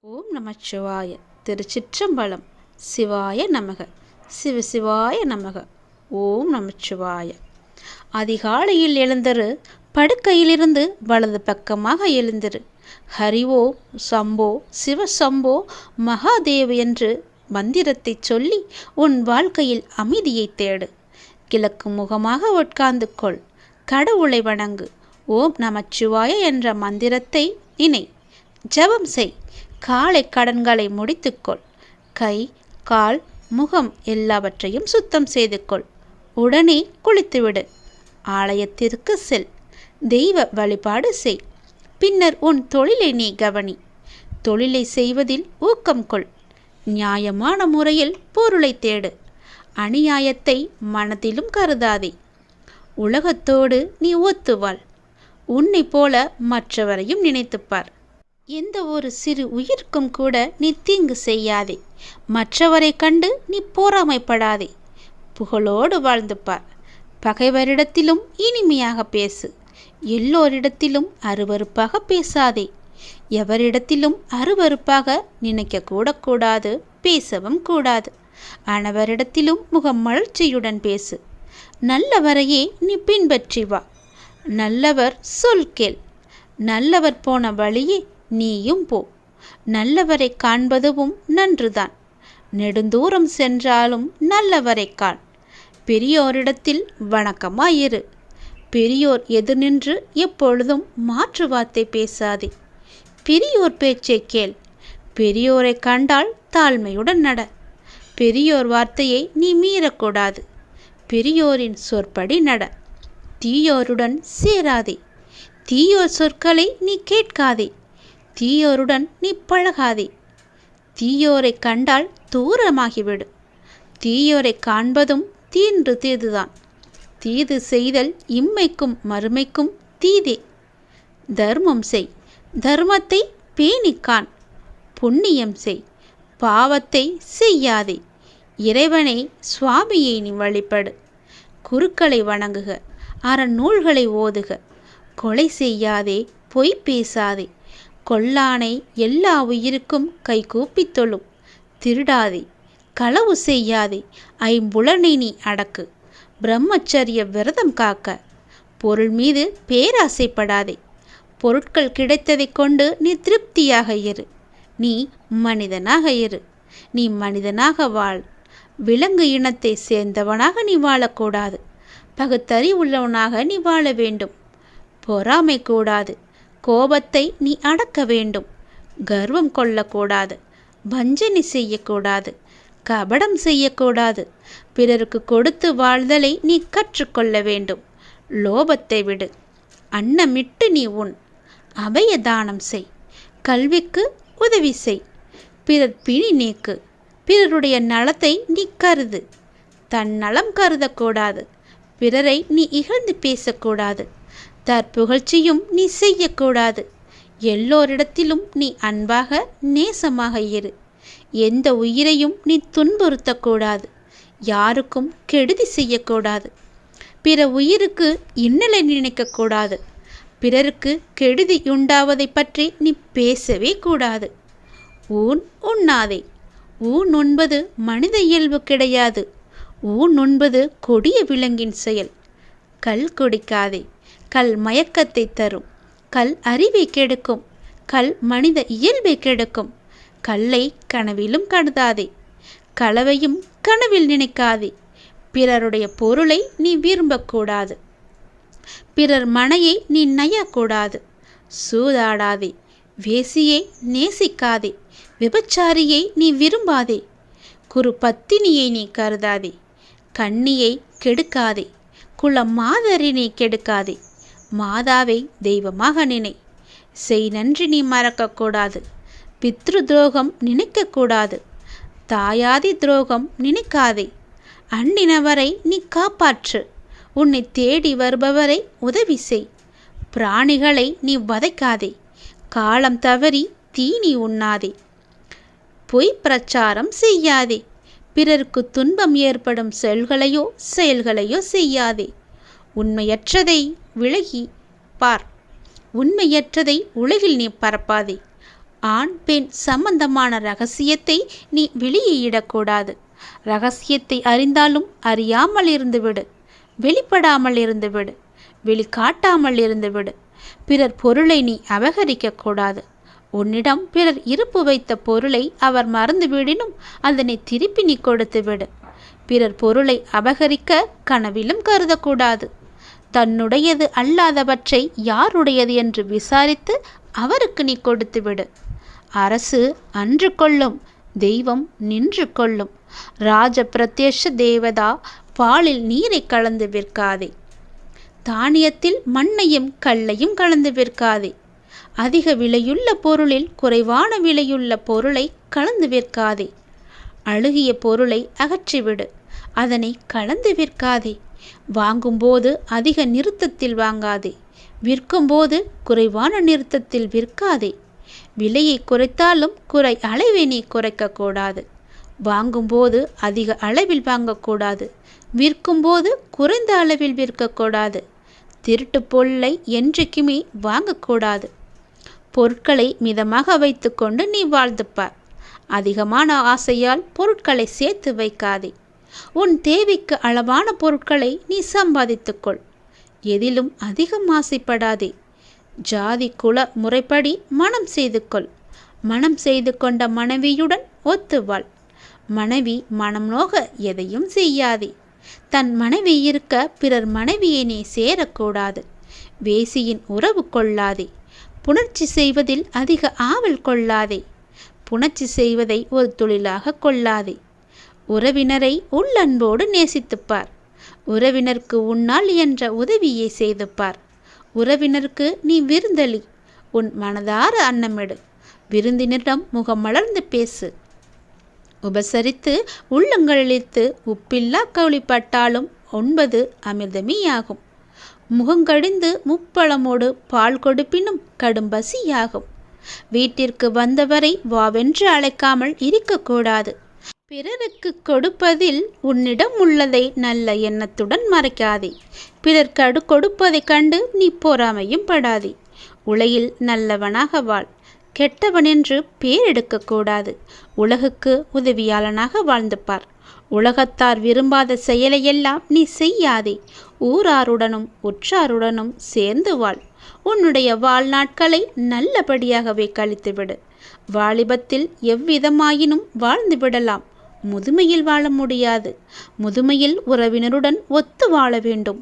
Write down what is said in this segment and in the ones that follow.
ஓம் நமச்சிவாய. திருச்சிற்றம்பலம். சிவாய நமக. சிவசிவாய நமக. ஓம் நமச்சிவாய. அதிகாலையில் எழுந்தரு, படுக்கையிலிருந்து வலது பக்கமாக எழுந்திரு. ஹரிவோ சம்போ சிவசம்போ மகாதேவ் என்று மந்திரத்தை சொல்லி உன் வாழ்க்கையில் அமைதியை தேடு. கிழக்கு முகமாக உட்கார்ந்து கொள். கடவுளை வணங்கு. ஓம் நமச்சிவாய என்ற மந்திரத்தை நினை. ஜெபம் செய். காலை கடன்களை முடித்துக்கொள். கை, கால், முகம் எல்லாவற்றையும் சுத்தம் செய்து கொள். உடனே குளித்துவிடு. ஆலயத்திற்கு செல். தெய்வ வழிபாடு செய். பின்னர் உன் தொழிலை நீ கவனி. தொழிலை செய்வதில் ஊக்கம் கொள். நியாயமான முறையில் பொருளை தேடு. அநியாயத்தை மனதிலும் கருதாதே. உலகத்தோடு நீ ஒத்துவாள். உன்னை போல மற்றவரையும் நினைத்துப்பார். எந்த ஒரு சிறு உயிர்க்கும் கூட நீ தீங்கு செய்யாதே. மற்றவரை கண்டு நீ பொறாமைப்படாதே. புகழோடு வாழ்ந்து பார். பகைவரிடத்திலும் இனிமையாக பேசு. எல்லோரிடத்திலும் அருவருப்பாக பேசாதே. எவரிடத்திலும் அருவருப்பாக நினைக்க கூடாது, பேசவும் கூடாது. அனைவரிடத்திலும் முகமலர்ச்சியுடன் பேசு. நல்லவரையே நீ பின்பற்றி வா. நல்லவர் சொல் கேள். நல்லவர் போன வழியே நீயும் போ. நல்லவரை காண்பதும் நன்றுதான். நெடுந்தூரம் சென்றாலும் நல்லவரை காண். பெரியோரிடத்தில் வணக்கமாயிரு. பெரியோர் எதிர் நின்று எப்பொழுதும் மாற்று வார்த்தை பேசாதே. பெரியோர் பேச்சை கேள். பெரியோரை கண்டால் தாழ்மையுடன் நட. பெரியோர் வார்த்தையை நீ மீறக்கூடாது. பெரியோரின் சொற்படி நட. தீயோருடன் சேராதே. தீயோர் சொற்களை நீ கேட்காதே. தீயோருடன் நீ பழகாதே. தீயோரை கண்டால் தூரமாகிவிடு. தீயோரை காண்பதும் தீதுதான். தீது செய்தல் இம்மைக்கும் மறுமைக்கும் தீதே. தர்மம் செய். தர்மத்தை பேணிக்கான். புண்ணியம் செய். பாவத்தை செய்யாதே. இறைவனை சுவாமியை நீ வழிபடு. குருக்களை வணங்குக. அறநூல்களை ஓதுக. கொலை செய்யாதே. பொய் பேசாதே. கொல்லானை எல்லா உயிருக்கும் கைகூப்பி தொழும். திருடாதே. களவு செய்யாதே. ஐம்புலனை நீ அடக்கு. பிரம்மச்சரிய விரதம் காக்க. பொருள் மீது பேராசைப்படாதே. பொருட்கள் கிடைத்ததை கொண்டு நீ திருப்தியாக இரு. நீ மனிதனாக இரு. நீ மனிதனாக வாழ். விலங்கு இனத்தை சேர்ந்தவனாக நீ வாழக்கூடாது. பகுத்தறிவுள்ளவனாக நீ வாழ வேண்டும். பொறாமை கூடாது. கோபத்தை நீ அடக்க வேண்டும். கர்வம் கொள்ளக்கூடாது. வஞ்சனை செய்யக்கூடாது. கபடம் செய்யக்கூடாது. பிறருக்கு கொடுத்து வாழ்தலை நீ கற்றுக்கொள்ள வேண்டும். லோபத்தை விடு. அன்னமிட்டு நீ உண். அபய தானம் செய். கல்விக்கு உதவி செய். பிறர் பிணி நீக்கு. பிறருடைய நலத்தை நீ கருது. தன்னலம் கருதக்கூடாது. பிறரை நீ இகழ்ந்து பேசக்கூடாது. தற்புகழ்ச்சியும் நீ செய்யக்கூடாது. எல்லோரிடத்திலும் நீ அன்பாக நேசமாக இரு. எந்த உயிரையும் நீ துன்புறுத்தக்கூடாது. யாருக்கும் கெடுதி செய்யக்கூடாது. பிற உயிருக்கு இன்னலை நினைக்கக்கூடாது. பிறருக்கு கெடுதி உண்டாவதை பற்றி நீ பேசவே கூடாது. ஊன் உண்ணாதே. ஊன் உண்பது மனித இயல்பு கிடையாது. ஊன் உண்பது கொடிய விலங்கின் செயல். கல் குடிக்காதே. கல் மயக்கத்தை தரும். கல் அறிவை கெடுக்கும். கல் மனித இயல்பை கெடுக்கும். கல்லை கனவிலும் கருதாதே. களவையும் கனவில் நினைக்காதே. பிறருடைய பொருளை நீ விரும்பக்கூடாது. பிறர் மனையை நீ நயக்கூடாது. சூதாடாதே. வேசியை நேசிக்காதே. விபச்சாரியை நீ விரும்பாதே. குரு பத்தினியை நீ கருதாதே. கன்னியை கெடுக்காதே. குல மாதரினை கெடுக்காதே. மாதாவை தெய்வமாக நினை. செய் நன்றி நீ மறக்கக்கூடாது. பித்ரு துரோகம் நினைக்கக்கூடாது. தாயாதி துரோகம் நினைக்காதே. அன்னினவரை நீ காப்பாற்று. உன்னை தேடி வருபவரை உதவி செய். பிராணிகளை நீ வதைக்காதே. காலம் தவறி தீனி உண்ணாதே. பொய் பிரச்சாரம் செய்யாதே. பிறருக்கு துன்பம் ஏற்படும் செயல்களையோ செய்யாதே. உண்மையற்றதை விலகி பார். உண்மையற்றதை உலகில் நீ பரப்பாதே. ஆண் பெண் சம்பந்தமான ரகசியத்தை நீ வெளியிடக்கூடாது. ரகசியத்தை அறிந்தாலும் அறியாமல் இருந்துவிடு. வெளிப்படாமல் இருந்துவிடு. வெளிக்காட்டாமல் இருந்துவிடு. பிறர் பொருளை நீ அபகரிக்கக்கூடாது. உன்னிடம் பிறர் இருப்பு வைத்த பொருளை அவர் மறந்துவிடினும் அதனை திருப்பி நீ கொடுத்து விடு. பிறர் பொருளை அபகரிக்க கனவிலும் கருதக்கூடாது. தன்னுடையது அல்லாதவற்றை யாருடையது என்று விசாரித்து அவருக்கு நீ கொடுத்து விடு. அரசு அன்று கொள்ளும், தெய்வம் நின்று கொள்ளும். ராஜ பிரத்யட்ச தேவதா பாலில் நீரை கலந்து விற்காதே. தானியத்தில் மண்ணையும் கல்லையும் கலந்து விற்காதே. அதிக விலையுள்ள பொருளில் குறைவான விலையுள்ள பொருளை கலந்து விற்காதே. அழுகிய பொருளை அகற்றிவிடு. அதனை கலந்து விற்காதே. வாங்கும்போது அதிக நிறுத்தத்தில் வாங்காதே. விற்கும்போது குறைவான நிறுத்தத்தில் விற்காதே. விலையை குறைத்தாலும் குறை அளவை நீ குறைக்கக்கூடாது. வாங்கும்போது அதிக அளவில் வாங்கக்கூடாது. விற்கும்போது குறைந்த அளவில் விற்கக்கூடாது. திருட்டு பொருளை என்றைக்குமே வாங்கக்கூடாது. பொருட்களை மிதமாக வைத்து கொண்டு நீ வாழ்ந்துப்பார். அதிகமான ஆசையால் பொருட்களை சேர்த்து வைக்காதே. உன் தேவைக்கு அளவான பொருட்களை நீ சம்பாதித்துக்கொள். எதிலும் அதிகம் ஆசைப்படாதே. ஜாதி குல முறைப்படி மனம் செய்து கொள். மனம் செய்து கொண்ட மனைவியுடன் ஒத்துவாள். மனைவி மனம் நோக எதையும் செய்யாதே. தன் மனைவி இருக்க பிறர் மனைவியை நீ சேரக்கூடாது. வேசியின் உறவு கொள்ளாதே. புணர்ச்சி செய்வதில் அதிக ஆவல் கொள்ளாதே. புணர்ச்சி செய்வதை ஒரு தொழிலாக கொள்ளாதே. உறவினரை உள்ளன்போடு நேசித்துப்பார். உறவினருக்கு உன்னால் என்ற உதவியை செய்துப்பார். உறவினருக்கு நீ விருந்தளி. உன் மனதார அன்னமிடு. விருந்தினரிடம் முகமலர்ந்து பேசு. உபசரித்து உள்ளங்களிழித்து உப்பில்லா கவுளிப்பட்டாலும் உண்பது அமிர்தமேயாகும். முகங்கடிந்து முப்பழமோடு பால் கொடுப்பினும் கடும் பசியாகும். வீட்டிற்கு வந்தவரை வாவென்று அழைக்காமல் இருக்கக்கூடாது. பிறருக்கு கொடுப்பதில் உன்னிடம் உள்ளதை நல்ல எண்ணத்துடன் மறைக்காதே. பிறர் கொடுப்பதைக் கண்டு நீ பொறாமையும் படாதே. உலகில் நல்லவனாக வாழ். கெட்டவனென்று பேர் எடுக்கக்கூடாது. உலகுக்கு உதவியாளனாக வாழ்ந்து பார். உலகத்தார் விரும்பாத செயலையெல்லாம் நீ செய்யாதே. ஊராருடனும் உற்றாருடனும் சேர்ந்து வாழ். உன்னுடைய வாழ்நாட்களை நல்லபடியாகவே கழித்துவிடு. வாலிபத்தில் எவ்விதமாயினும் வாழ்ந்து விடலாம். முதுமையில் வாழ முடியாது. முதுமையில் உறவினருடன் ஒத்து வாழ வேண்டும்.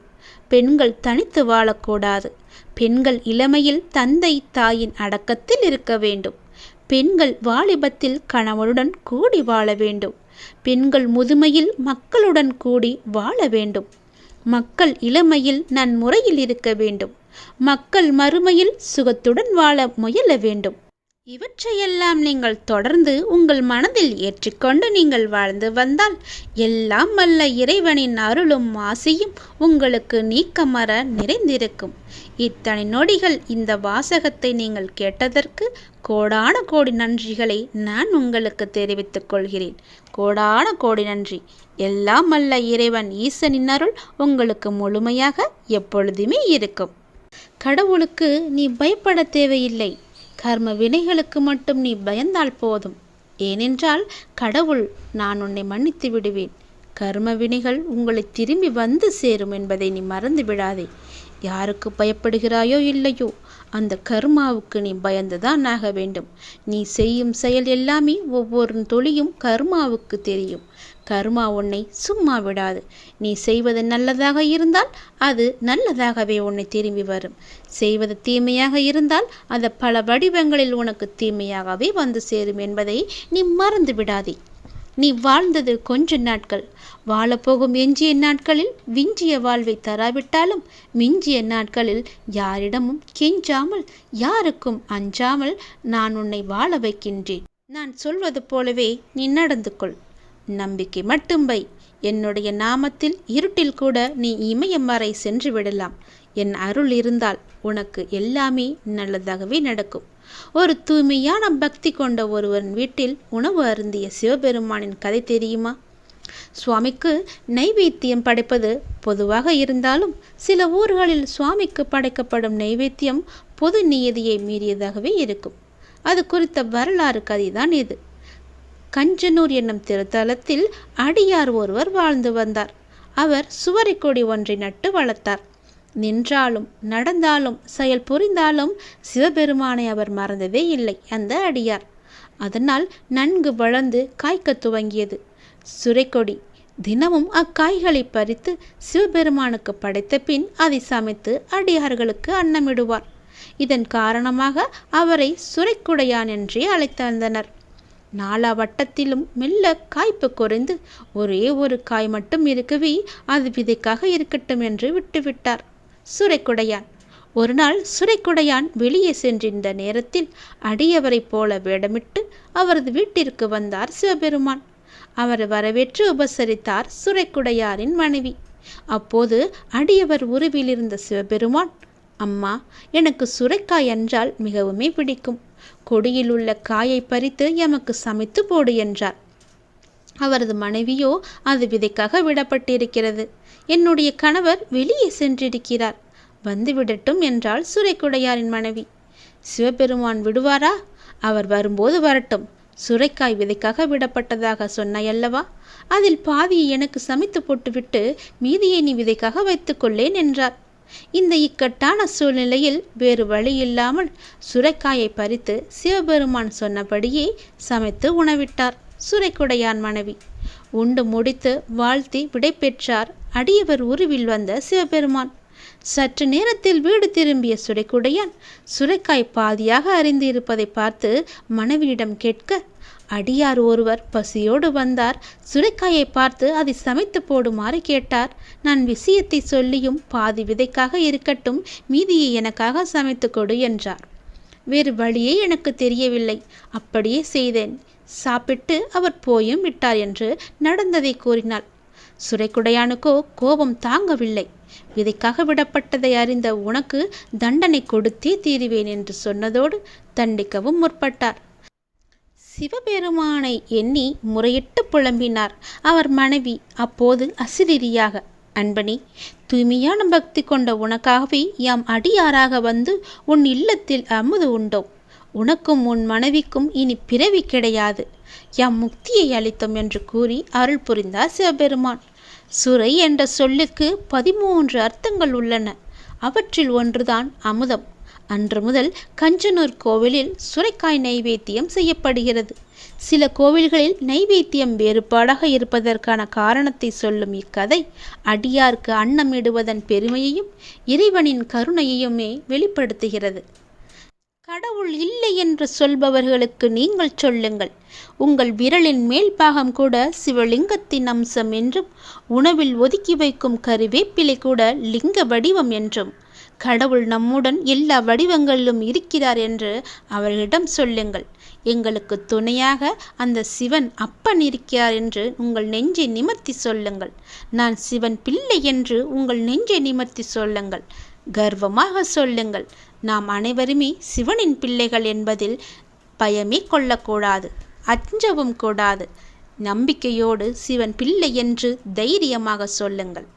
பெண்கள் தனித்து வாழக்கூடாது. பெண்கள் இளமையில் தந்தை தாயின் அடக்கத்தில் இருக்க வேண்டும். பெண்கள் வாலிபத்தில் கணவனுடன் கூடி வாழ வேண்டும். பெண்கள் முதுமையில் மக்களுடன் கூடி வாழ வேண்டும். மக்கள் இளமையில் நன்முறையில் இருக்க வேண்டும். மக்கள் மறுமையில் சுகத்துடன் வாழ முயல வேண்டும். இவற்றையெல்லாம் நீங்கள் தொடர்ந்து உங்கள் மனதில் ஏற்றிக்கொண்டு நீங்கள் வாழ்ந்து வந்தால் எல்லாம் வல்ல இறைவனின் அருளும் ஆசியும் உங்களுக்கு நீக்கமற நிறைந்திருக்கும். இத்தனை நொடிகள் இந்த வாசகத்தை நீங்கள் கேட்டதற்கு கோடான கோடி நன்றிகளை நான் உங்களுக்கு தெரிவித்துக் கொள்கிறேன். கோடான கோடி நன்றி. எல்லாம் வல்ல இறைவன் ஈசனின் அருள் உங்களுக்கு முழுமையாக எப்பொழுதுமே இருக்கும். கடவுளுக்கு நீ பயப்பட தேவையில்லை. கர்ம வினைகளுக்கு மட்டும் நீ பயந்தால் போதும். ஏனென்றால் கடவுள் நான் உன்னை மன்னித்து விடுவேன். கர்ம வினைகள் உங்களை திரும்பி வந்து சேரும் என்பதை நீ மறந்து விடாதே. யாருக்கு பயப்படுகிறாயோ இல்லையோ அந்த கர்மாவுக்கு நீ பயந்துதான் ஆக வேண்டும். நீ செய்யும் செயல் எல்லாமே ஒவ்வொரு தொழியும் கர்மாவுக்கு தெரியும். கர்மா உன்னை சும்மா விடாது. நீ செய்வது நல்லதாக இருந்தால் அது நல்லதாகவே உன்னை திரும்பி வரும். செய்வது தீமையாக இருந்தால் அது பல வடிவங்களில் உனக்கு தீமையாகவே வந்து சேரும் என்பதை நீ மறந்து விடாதே. நீ வாழ்ந்தது கொஞ்ச நாட்கள். வாழப்போகும் எஞ்சிய நாட்களில் விஞ்சிய வாழ்வை தராவிட்டாலும் மிஞ்சிய நாட்களில் யாரிடமும் கெஞ்சாமல் யாருக்கும் அஞ்சாமல் நான் உன்னை வாழ வைக்கின்றேன். நான் சொல்வது போலவே நீ நடந்து கொள். நம்பிக்கை மட்டும் வை. என்னுடைய நாமத்தில் இருட்டில் கூட நீ இமயம் வரை சென்று விடலாம். என் அருள் இருந்தால் உனக்கு எல்லாமே நல்லதாகவே நடக்கும். ஒரு தூய்மையான பக்தி கொண்ட ஒருவன் வீட்டில் உணவு அருந்திய சிவபெருமானின் கதை தெரியுமா? சுவாமிக்கு நைவேத்தியம் படைப்பது பொதுவாக இருந்தாலும் சில ஊர்களில் சுவாமிக்கு படைக்கப்படும் நைவேத்தியம் பொது நியதியை மீறியதாகவே இருக்கும். அது குறித்த வரலாறு கதைதான் இது. கஞ்சனூர் என்னும் திருத்தலத்தில் அடியார் ஒருவர் வாழ்ந்து வந்தார். அவர் சுவரை கொடி ஒன்றை நட்டு வளர்த்தார். நின்றாலும் நடந்தாலும் செயல் புரிந்தாலும் சிவபெருமானை அவர் மறந்ததே இல்லை அந்த அடியார். அதனால் நன்கு வளர்ந்து காய்க்க துவங்கியது சுரைக்கொடி. தினமும் அக்காய்களை பறித்து சிவபெருமானுக்கு படைத்த பின் அதை சமைத்து அடியார்களுக்கு அன்னமிடுவார். இதன் காரணமாக அவரை சுரைக்குடையான் என்றே அழைத்தனர். நாலா வட்டத்திலும் மெல்ல காய்ப்பு குறைந்து ஒரே ஒரு காய் மட்டும் இருக்கவே அது விதைக்காக இருக்கட்டும் என்று விட்டுவிட்டார் சுரைக்குடையான். ஒரு நாள் சுரைக்குடையான் வெளியே சென்றிருந்த நேரத்தில் அடியவரைப் போல வேடமிட்டு அவரது வீட்டிற்கு வந்தார் சிவபெருமான். அவரை வரவேற்று உபசரித்தார் சுரைக்குடையாரின் மனைவி. அப்போது அடியவர் உருவில் இருந்த சிவபெருமான், அம்மா, எனக்கு சுரைக்காய் என்றால் மிகவுமே பிடிக்கும். கொடியில் உள்ள காயை பறித்து எமக்கு சமைத்து போடு என்றார். அவரது மனைவியோ, அது விதைக்காக விடப்பட்டிருக்கிறது. என்னுடைய கணவர் வெளியே சென்றிருக்கிறார், வந்துவிடட்டும் என்றாள் சுரைக்குடையாரின் மனைவி. சிவபெருமான் விடுவாரா? அவர் வரும்போது வரட்டும். சுரைக்காய் விதைக்காக விடப்பட்டதாக சொன்னாயல்லவா, அதில் பாதியை எனக்கு சமைத்து போட்டுவிட்டு மீதியை நீ விதைக்காக வைத்துக்கொள்ளேன் என்றார். இந்த இக்கட்டான சூழ்நிலையில் வேறு வழி இல்லாமல் சுரைக்காயை பறித்து சிவபெருமான் சொன்னபடியே சமைத்து உணவிட்டார் சுரைக்குடையான் மனைவி. உண்டு முடித்து வாழ்த்தி விடை பெற்றார் அடியவர் உருவில் வந்த சிவபெருமான். சற்று நேரத்தில் வீடு திரும்பிய சுரைக்குடையான் சுரைக்காய் பாதியாக அறிந்து இருப்பதை பார்த்து மனைவியிடம் கேட்க, அடியார் ஒருவர் பசியோடு வந்தார். சுரைக்காயை பார்த்து அதை சமைத்து போடுமாறு கேட்டார். நான் விஷயத்தை சொல்லியும் பாதி விதைக்காக இருக்கட்டும், மீதியை எனக்காக சமைத்து கொடு என்றார். வேறு வழியே எனக்கு தெரியவில்லை, அப்படியே செய்தேன். சாப்பிட்டு அவர் போயும் விட்டார் என்று நடந்ததை கூறினாள். சுரைக்குடையானுக்கோ கோபம் தாங்கவில்லை. விதைக்காக விடப்பட்டதை அறிந்த உனக்கு தண்டனை கொடுத்தே தீருவேன் என்று சொன்னதோடு தண்டிக்கவும் முற்பட்டார். சிவபெருமானை எண்ணி முறையிட்டு புலம்பினார் அவர் மனைவி. அப்போது அசிரியாக, அன்பனி, தூய்மையான பக்தி கொண்ட உனக்காகவே யாம் அடியாராக வந்து உன் இல்லத்தில் அமுது உண்டோம். உனக்கும் உன் மனைவிக்கும் இனி பிறவி கிடையாது. யாம் முக்தியை அளித்தோம் என்று கூறி அருள் புரிந்தார் சிவபெருமான். சுரை என்ற சொல்லுக்கு 13 அர்த்தங்கள் உள்ளன. அவற்றில் ஒன்றுதான் அமுதம். அன்று முதல் கஞ்சனூர் கோவிலில் சுரைக்காய் நைவேத்தியம் செய்யப்படுகிறது. சில கோவில்களில் நைவேத்தியம் வேறுபாடாக இருப்பதற்கான காரணத்தை சொல்லும் இக்கதை அடியார்க்கு அன்னமிடுவதன் பெருமையையும் இறைவனின் கருணையையுமே வெளிப்படுத்துகிறது. கடவுள் இல்லை என்று சொல்பவர்களுக்கு நீங்கள் சொல்லுங்கள், உங்கள் விரலின் மேல் பாகம் கூட சிவலிங்கத்தின் அம்சம் என்றும், உணவில் ஒதுக்கி வைக்கும் கருவேப்பிலை கூட லிங்க வடிவம் என்றும், கடவுள் நம்முடன் எல்லா வடிவங்களிலும் இருக்கிறார் என்று அவர்களிடம் சொல்லுங்கள். எங்களுக்கு துணையாக அந்த சிவன் அப்பன் இருக்கிறார் என்று உங்கள் நெஞ்சை நிமிர்த்தி சொல்லுங்கள். நான் சிவன் பிள்ளை என்று உங்கள் நெஞ்சை நிமிர்த்தி சொல்லுங்கள். கர்வமாக சொல்லுங்கள். நாம் அனைவருமே சிவனின் பிள்ளைகள் என்பதில் பயமே கொள்ளக்கூடாது, அஞ்சவும் கூடாது. நம்பிக்கையோடு சிவன் பிள்ளை என்று தைரியமாக சொல்லுங்கள்.